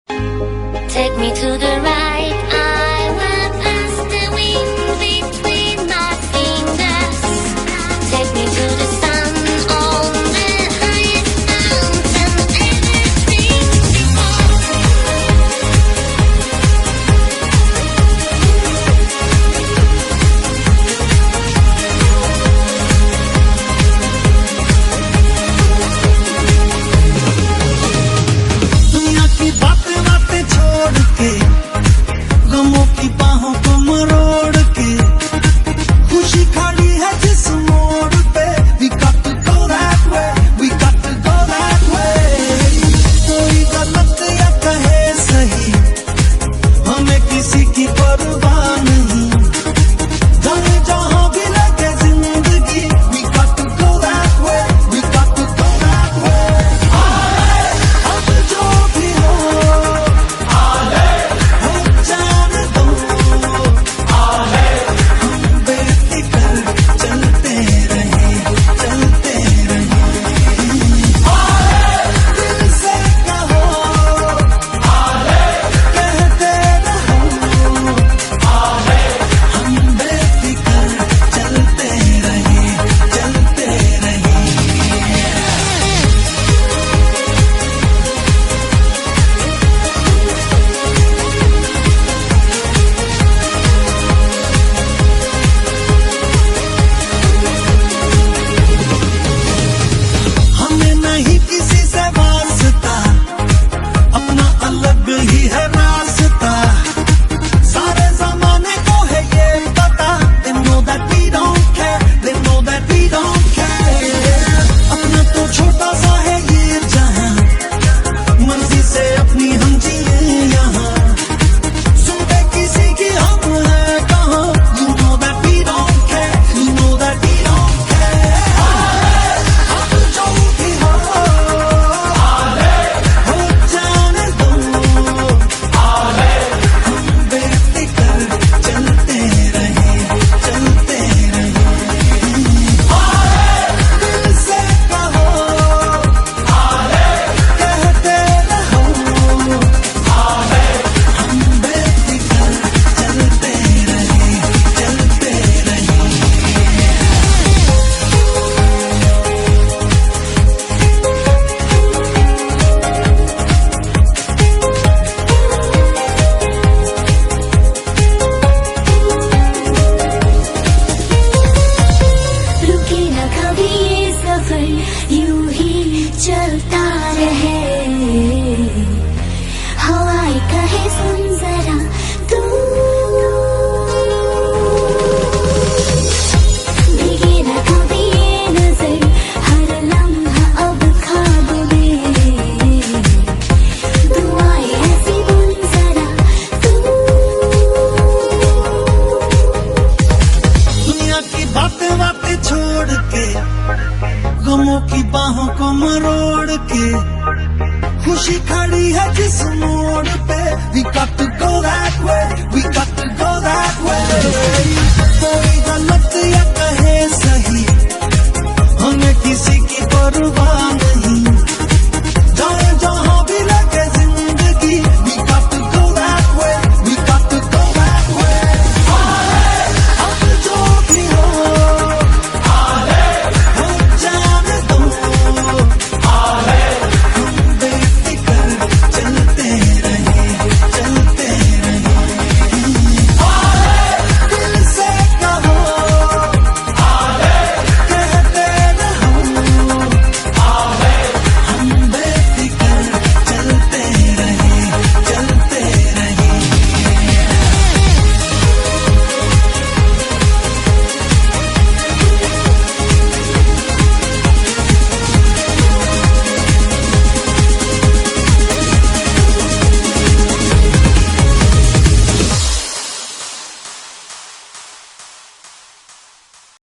Take me to the right, I will pass the wind between my fingers. Take me to the sun on the highest mountain ever seen before. दुनिया की बातें बातें छोड़ के, गमों की बाहों को मरोड़ के, खुशी खड़ी है जिस मोड़ पे, we got to go that way, we got to go that way. कोई गलत या कहे सही, हमें किसी की परवाह नहीं, जाने जहां भी लगे जिंदगी, we got to go that way, we got to go that way. अब जो भी हो, हो जाने दो, हम बेफिक्र चलते रहे, चलते रहे। दिल से कहो, कहते रहो, हम बेफिक्र चलते रहे, चलते रहे। हमें नहीं किसी से वास्ता, अपना अलग ही है रास्ता।